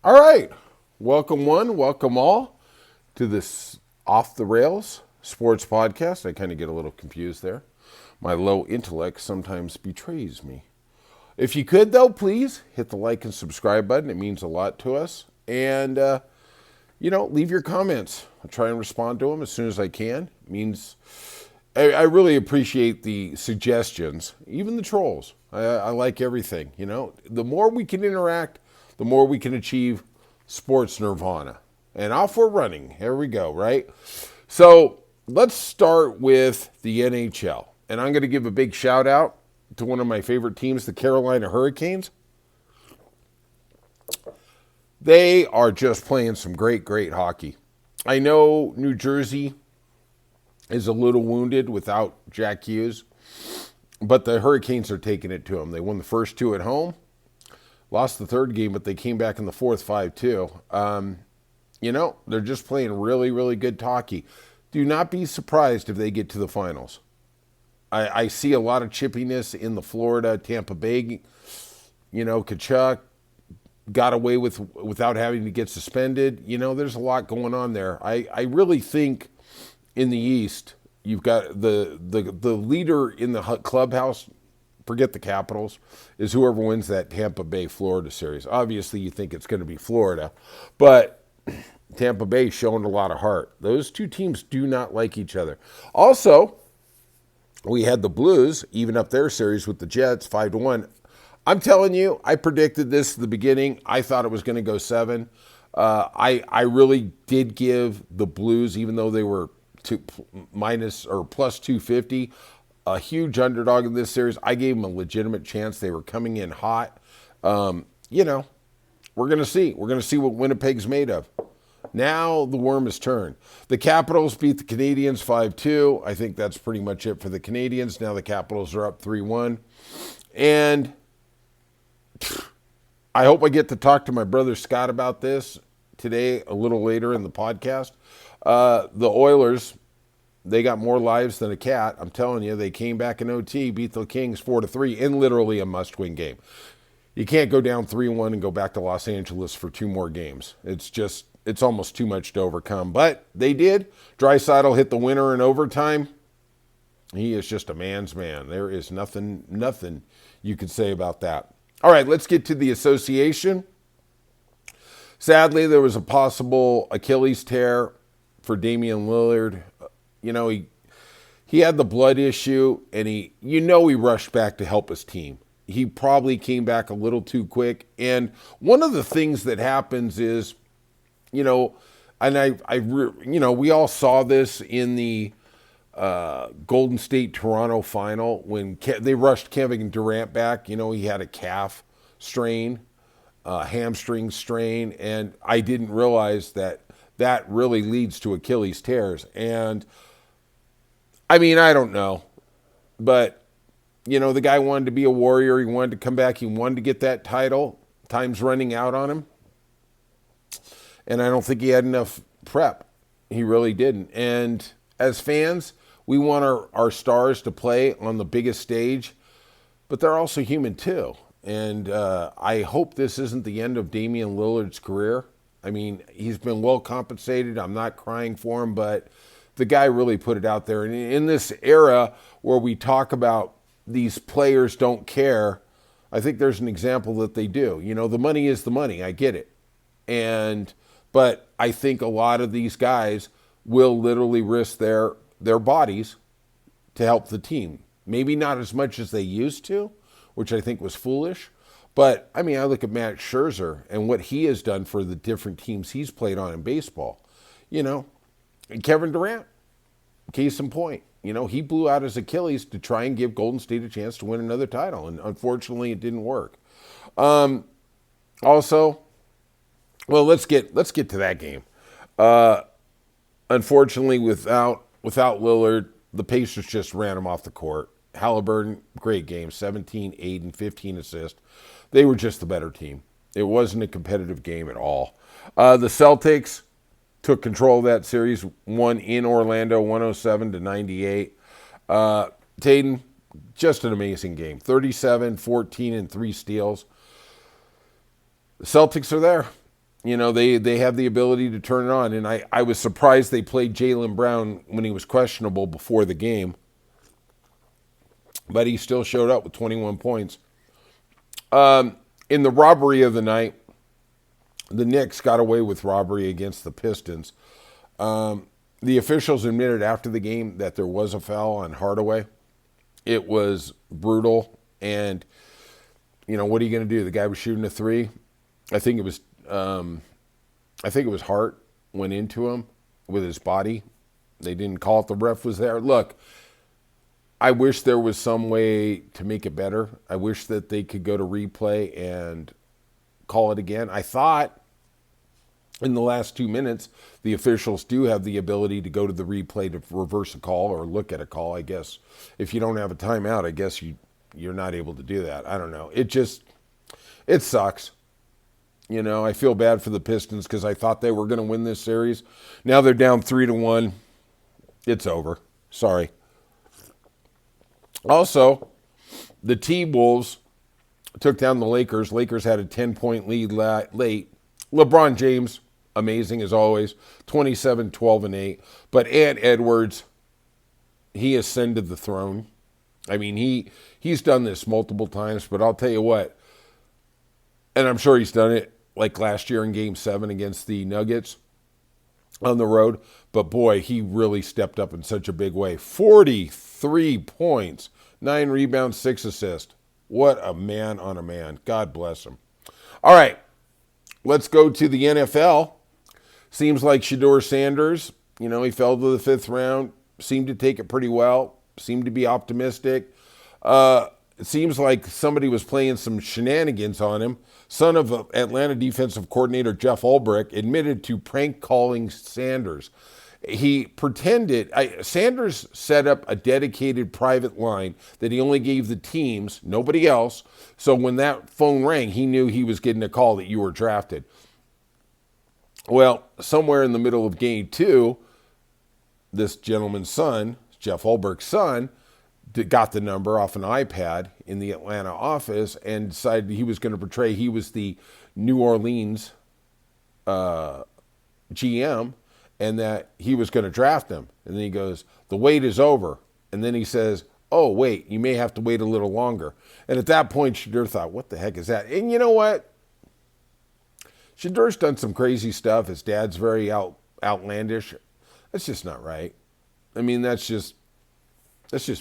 All right. Welcome one, welcome all to this Off the Rails sports podcast. I kind of get a little confused there. My low intellect sometimes betrays me. If you could, though, please hit the like and subscribe button. It means a lot to us. And, leave your comments. I'll try and respond to them as soon as I can. It means I really appreciate the suggestions, even the trolls. I like everything. The more we can interact, the more we can achieve sports nirvana. And off we're running. Here we go, right? So let's start with the NHL. And I'm going to give a big shout out to one of my favorite teams, the Carolina Hurricanes. They are just playing some great, great hockey. I know New Jersey is a little wounded without Jack Hughes, but the Hurricanes are taking it to them. They won the first two at home, lost the third game, but they came back in the fourth 5-2. They're just playing really, really good hockey. Do not be surprised if they get to the finals. I see a lot of chippiness in the Florida, Tampa Bay. Kachuk got away without having to get suspended. There's a lot going on there. I really think in the East, you've got the leader in the clubhouse, forget the Capitals, is whoever wins that Tampa Bay Florida series. Obviously, you think it's going to be Florida, but Tampa Bay showing a lot of heart. Those two teams do not like each other. Also, we had the Blues even up their series with the Jets 5-1. I'm telling you, I predicted this at the beginning. I thought it was going to go 7. I really did give the Blues, even though they were minus or plus 250, a huge underdog in this series. I gave them a legitimate chance. They were coming in hot. We're going to see. We're going to see what Winnipeg's made of. Now the worm has turned. The Capitals beat the Canadiens 5-2. I think that's pretty much it for the Canadiens. Now the Capitals are up 3-1. And I hope I get to talk to my brother Scott about this today, a little later in the podcast. The Oilers, they got more lives than a cat. I'm telling you, they came back in OT, beat the Kings 4-3 in literally a must-win game. You can't go down 3-1 and go back to Los Angeles for 2 more games. It's almost too much to overcome. But they did. Draisaitl hit the winner in overtime. He is just a man's man. There is nothing you could say about that. All right, let's get to the association. Sadly, there was a possible Achilles tear for Damian Lillard. He had the blood issue, and he rushed back to help his team. He probably came back a little too quick. And one of the things that happens is, we all saw this in the Golden State Toronto final when they rushed Kevin Durant back. He had a calf strain, hamstring strain, and I didn't realize that really leads to Achilles tears. And I don't know, but the guy wanted to be a warrior. He wanted to come back. He wanted to get that title. Time's running out on him. And I don't think he had enough prep. He really didn't. And as fans, we want our stars to play on the biggest stage, but they're also human too. And I hope this isn't the end of Damian Lillard's career. He's been well compensated. I'm not crying for him, but the guy really put it out there. And in this era where we talk about these players don't care, I think there's an example that they do. The money is the money. I get it. But I think a lot of these guys will literally risk their bodies to help the team. Maybe not as much as they used to, which I think was foolish. But, I look at Matt Scherzer and what he has done for the different teams he's played on in baseball. And Kevin Durant, case in point. He blew out his Achilles to try and give Golden State a chance to win another title. And unfortunately, it didn't work. Also, well, let's get to that game. Unfortunately, without Lillard, the Pacers just ran him off the court. Halliburton, great game, 17, 8, and 15 assists. They were just the better team. It wasn't a competitive game at all. The Celtics took control of that series, won in Orlando, 107-98. Tatum, just an amazing game. 37, 14, and 3 steals. The Celtics are there. they have the ability to turn it on. And I was surprised they played Jaylen Brown when he was questionable before the game. But he still showed up with 21 points. In the robbery of the night, the Knicks got away with robbery against the Pistons. The officials admitted after the game that there was a foul on Hardaway. It was brutal. And, what are you going to do? The guy was shooting a three. I think it was Hart went into him with his body. They didn't call it. The ref was there. Look, I wish there was some way to make it better. I wish that they could go to replay and call it again. I thought in the last 2 minutes, the officials do have the ability to go to the replay to reverse a call or look at a call, I guess. If you don't have a timeout, I guess you're not able to do that. I don't know. It sucks. I feel bad for the Pistons because I thought they were going to win this series. Now they're down 3-1. It's over. Sorry. Also, the T-Wolves took down the Lakers. Lakers had a 10-point lead late. LeBron James, amazing as always, 27, 12, and 8. But Ant Edwards, he ascended the throne. I mean, he's done this multiple times, but I'll tell you what, and I'm sure he's done it like last year in Game 7 against the Nuggets on the road. But boy, he really stepped up in such a big way. 43 points, 9 rebounds, 6 assists. What a man on a man. God bless him. All right, let's go to the NFL. Seems like Shedeur Sanders, he fell to the 5th round, seemed to take it pretty well, seemed to be optimistic. It seems like somebody was playing some shenanigans on him. Son of Atlanta defensive coordinator Jeff Ulbrich admitted to prank calling Sanders. He pretended, Sanders set up a dedicated private line that he only gave the teams, nobody else. So when that phone rang, he knew he was getting a call that you were drafted. Well, somewhere in the middle of game 2, this gentleman's son, Jeff Ulbrich's son, got the number off an iPad in the Atlanta office and decided he was going to portray he was the New Orleans GM and that he was going to draft him. And then he goes, the wait is over. And then he says, oh, wait, you may have to wait a little longer. And at that point, Shedeur thought, what the heck is that? And you know what? Shedeur's done some crazy stuff. His dad's very outlandish. That's just not right. I mean, that's just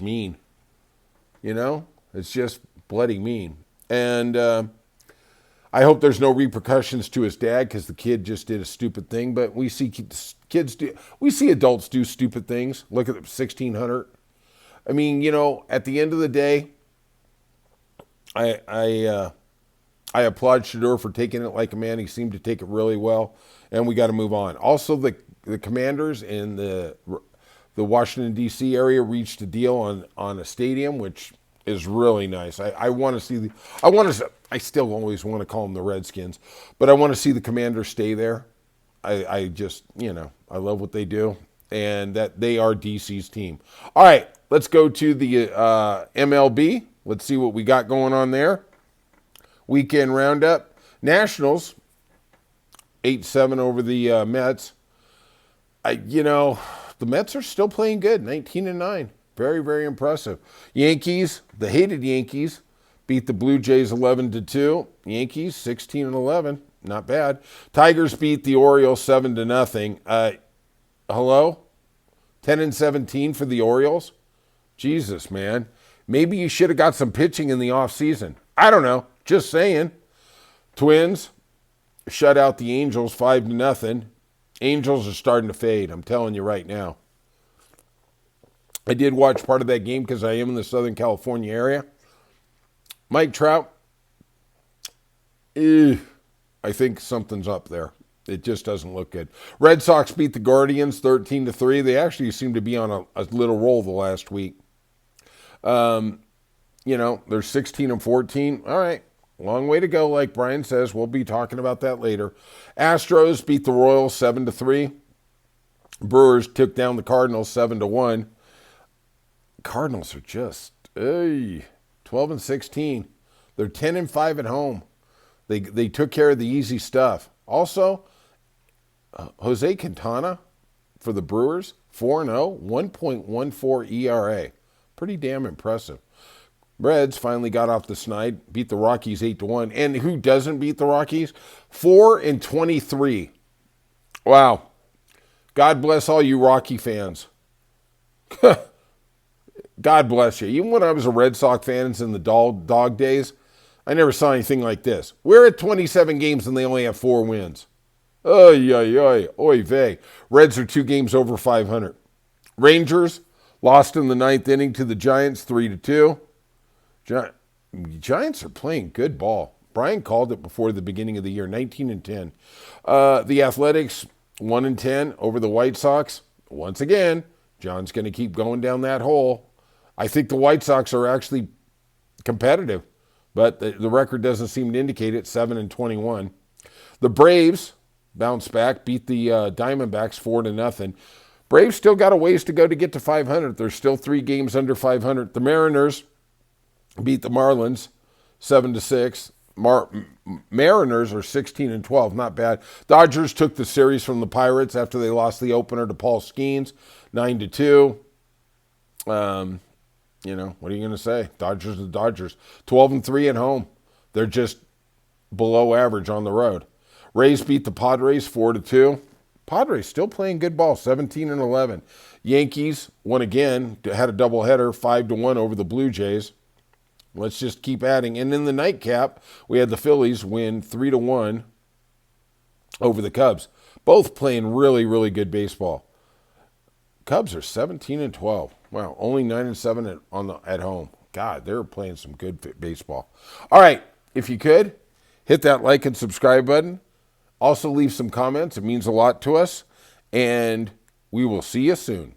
mean. It's just bloody mean. And I hope there's no repercussions to his dad because the kid just did a stupid thing. But we see adults do stupid things. Look at the 1600. I mean, at the end of the day, I applaud Shedeur for taking it like a man. He seemed to take it really well, and we got to move on. Also, the Commanders in the Washington, D.C. area reached a deal on a stadium, which is really nice. I want to see I still always want to call them the Redskins, but I want to see the Commanders stay there. I just, I love what they do, and that they are D.C.'s team. All right, let's go to the MLB. Let's see what we got going on there. Weekend roundup. Nationals, 8-7 over the Mets. The Mets are still playing good, 19-9. Very, very impressive. Yankees, the hated Yankees, beat the Blue Jays 11-2. Yankees, 16-11. Not bad. Tigers beat the Orioles 7-0. Hello? 10-17 for the Orioles? Jesus, man. Maybe you should have got some pitching in the offseason. I don't know. Just saying. Twins shut out the Angels 5-0. Angels are starting to fade. I'm telling you right now. I did watch part of that game because I am in the Southern California area. Mike Trout, I think something's up there. It just doesn't look good. Red Sox beat the Guardians 13-3. They actually seem to be on a little roll the last week. They're 16-14. All right. Long way to go, like Brian says. We'll be talking about that later. Astros beat the Royals 7-3. Brewers took down the Cardinals 7-1. Cardinals are just 12-16. They're 10-5 at home. They took care of the easy stuff. Also, Jose Quintana for the Brewers, 4-0, 1.14 ERA. Pretty damn impressive. Reds finally got off the snide, beat the Rockies 8-1. And who doesn't beat the Rockies? 4-23. Wow. God bless all you Rocky fans. God bless you. Even when I was a Red Sox fan in the dog days, I never saw anything like this. We're at 27 games and they only have 4 wins. Oy, oy, oy, oy vey. Reds are 2 games over 500. Rangers lost in the 9th inning to the Giants 3-2. Giants are playing good ball. Brian called it before the beginning of the year, 19-10. The Athletics 1-10 over the White Sox. Once again, John's going to keep going down that hole. I think the White Sox are actually competitive, but the record doesn't seem to indicate it, 7-21. The Braves bounced back, beat the Diamondbacks 4-0. Braves still got a ways to go to get to 500. There's still 3 games under 500. The Mariners beat the Marlins 7-6. Mariners are 16-12, not bad. Dodgers took the series from the Pirates after they lost the opener to Paul Skeens, 9-2. What are you going to say? Dodgers are the Dodgers. 12-3 at home. They're just below average on the road. Rays beat the Padres 4-2. Padres still playing good ball, 17-11. Yankees won again, had a doubleheader, 5-1 over the Blue Jays. Let's just keep adding. And in the nightcap, we had the Phillies win 3-1 over the Cubs. Both playing really, really good baseball. Cubs are 17-12. Wow, only 9-7 at home. God, they're playing some good baseball. All right, if you could, hit that like and subscribe button. Also leave some comments. It means a lot to us. And we will see you soon.